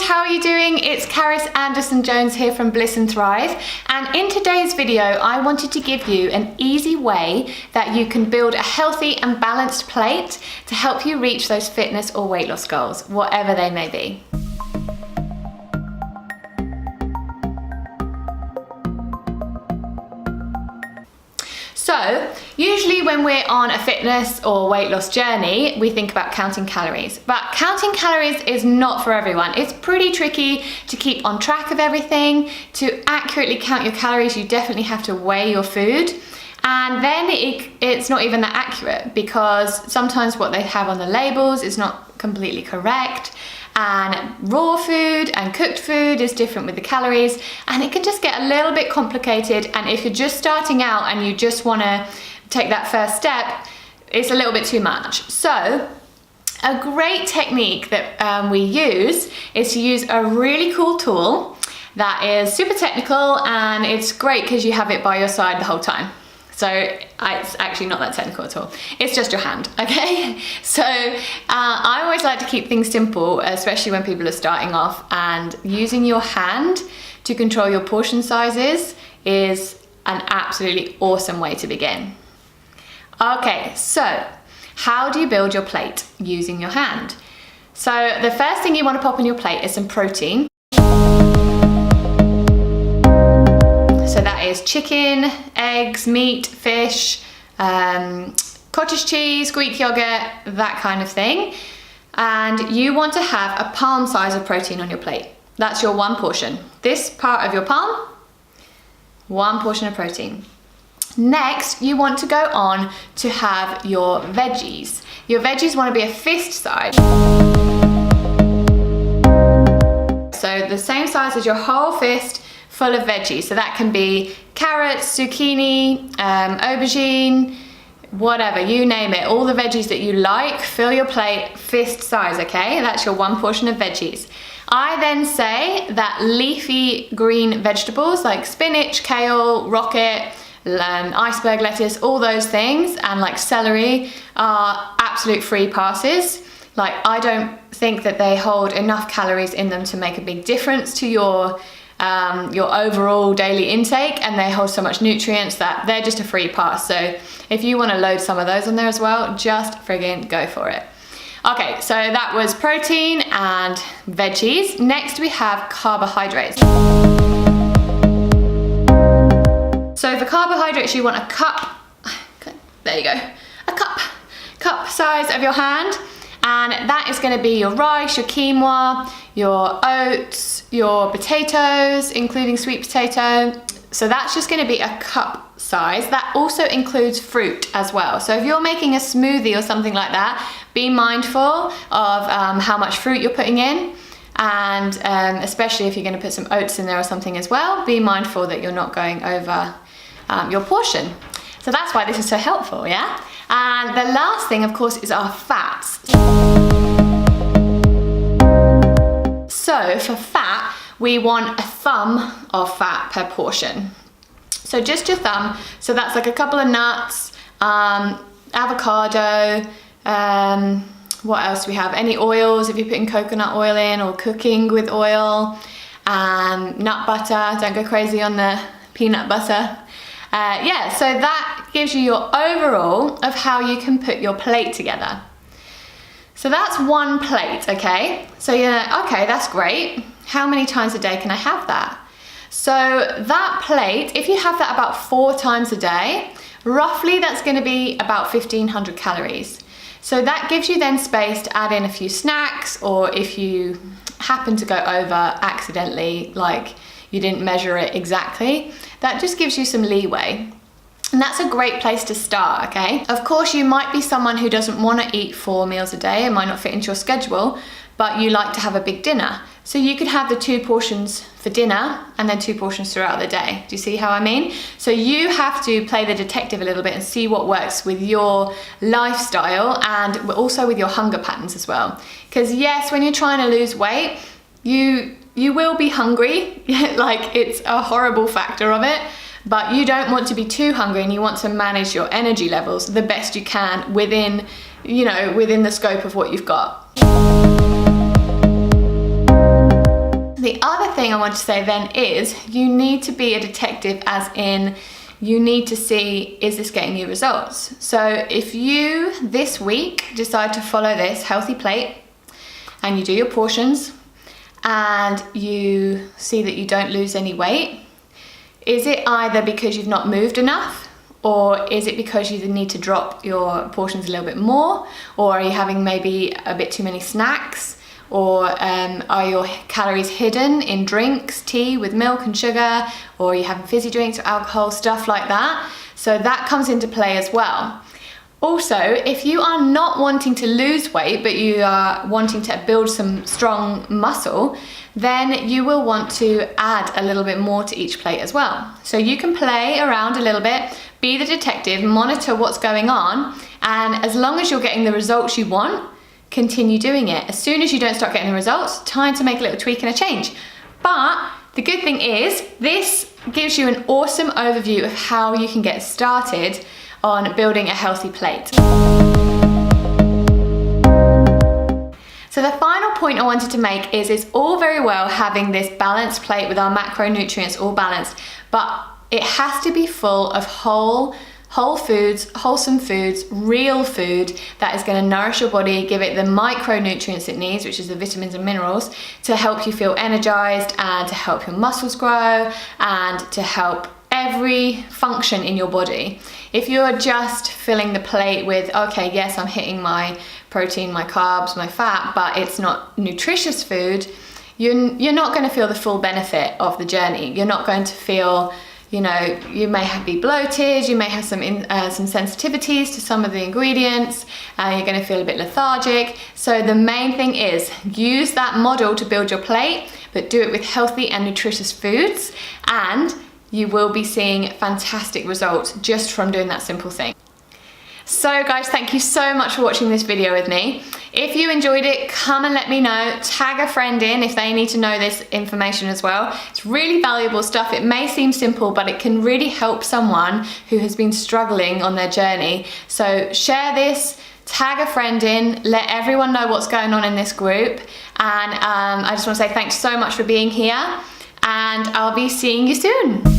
how are you doing? It's Caris Anderson-Jones here from Bliss and Thrive, and in today's video I wanted to give you an easy way that you can build a healthy and balanced plate to help you reach those fitness or weight loss goals, whatever they may be. So, usually when we're on a fitness or weight loss journey, we think about counting calories. But counting calories is not for everyone. It's pretty tricky to keep on track of everything. To accurately count your calories, you definitely have to weigh your food. And then it's not even that accurate because sometimes what they have on the labels is not completely correct. And raw food and cooked food is different with the calories, and it can just get a little bit complicated. And if you're just starting out and you just want to take that first step, it's a little bit too much. So a great technique that we use is to use a really cool tool that is super technical, and it's great because you have it by your side the whole time. So it's actually not that technical at all. It's just your hand, okay? So I always like to keep things simple, especially when people are starting off, and using your hand to control your portion sizes is an absolutely awesome way to begin. Okay, so how do you build your plate using your hand? So the first thing you want to pop in your plate is some protein. So that is chicken, eggs, meat, fish, cottage cheese, Greek yogurt, that kind of thing. And you want to have a palm size of protein on your plate. That's your one portion. This part of your palm, one portion of protein. Next, you want to go on to have your veggies. Your veggies want to be a fist size. So the same size as your whole fist, full of veggies. So that can be carrots, zucchini, aubergine, whatever, you name it. All the veggies that you like, fill your plate fist size, okay? That's your one portion of veggies. I then say that leafy green vegetables like spinach, kale, rocket, iceberg lettuce, all those things, and like celery are absolute free passes. Like, I don't think that they hold enough calories in them to make a big difference to your overall daily intake, and they hold so much nutrients that they're just a free pass. So if you want to load some of those on there as well, just friggin' go for it. Okay, so that was protein and veggies. Next we have carbohydrates. So for carbohydrates, you want a cup, there you go, a cup size of your hand. And that is going to be your rice, your quinoa, your oats, your potatoes, including sweet potato. So that's just going to be a cup size. That also includes fruit as well. So if you're making a smoothie or something like that, be mindful of how much fruit you're putting in. And especially if you're going to put some oats in there or something as well, be mindful that you're not going over your portion. So that's why this is so helpful, yeah? And the last thing, of course, is our fats. So for fat, we want a thumb of fat per portion. So just your thumb. So that's like a couple of nuts, avocado, what else do we have? Any oils, if you're putting coconut oil in or cooking with oil, nut butter, don't go crazy on the peanut butter. Yeah, so that gives you your overall of how you can put your plate together. So that's one plate, okay? So you're like, okay, that's great. How many times a day can I have that? So that plate, if you have that about 4 times a day, roughly that's gonna be about 1,500 calories. So that gives you then space to add in a few snacks, or if you happen to go over accidentally, like you didn't measure it exactly, that just gives you some leeway. And that's a great place to start, okay? Of course, you might be someone who doesn't want to eat 4 meals a day. It might not fit into your schedule, but you like to have a big dinner. So you could have the 2 portions for dinner and then 2 portions throughout the day. Do you see how I mean? So you have to play the detective a little bit and see what works with your lifestyle and also with your hunger patterns as well. Because yes, when you're trying to lose weight, you will be hungry, like it's a horrible factor of it, but you don't want to be too hungry, and you want to manage your energy levels the best you can within, within the scope of what you've got. The other thing I want to say then is you need to be a detective, as in you need to see, is this getting you results? So if you this week decide to follow this healthy plate and you do your portions and you see that you don't lose any weight, is it either because you've not moved enough, or is it because you need to drop your portions a little bit more, or are you having maybe a bit too many snacks, or are your calories hidden in drinks, tea with milk and sugar, or are you having fizzy drinks or alcohol, stuff like that? So that comes into play as well. Also, if you are not wanting to lose weight, but you are wanting to build some strong muscle, then you will want to add a little bit more to each plate as well. So you can play around a little bit, be the detective, monitor what's going on, and as long as you're getting the results you want, continue doing it. As soon as you don't start getting the results, time to make a little tweak and a change. But the good thing is, this gives you an awesome overview of how you can get started on building a healthy plate. So the final point I wanted to make is it's all very well having this balanced plate with our macronutrients all balanced, but it has to be full of whole foods, wholesome foods, real food that is going to nourish your body, give it the micronutrients it needs, which is the vitamins and minerals, to help you feel energized and to help your muscles grow and to help every function in your body. If you're just filling the plate with, okay, yes, I'm hitting my protein, my carbs, my fat, but it's not nutritious food, you're not going to feel the full benefit of the journey. You're not going to feel, you know, you may be bloated, you may have some sensitivities to some of the ingredients, you're going to feel a bit lethargic. So the main thing is use that model to build your plate, but do it with healthy and nutritious foods, and you will be seeing fantastic results just from doing that simple thing. So guys, thank you so much for watching this video with me. If you enjoyed it, come and let me know. Tag a friend in if they need to know this information as well. It's really valuable stuff. It may seem simple, but it can really help someone who has been struggling on their journey. So share this, tag a friend in, let everyone know what's going on in this group. And I just want to say thanks so much for being here, and I'll be seeing you soon.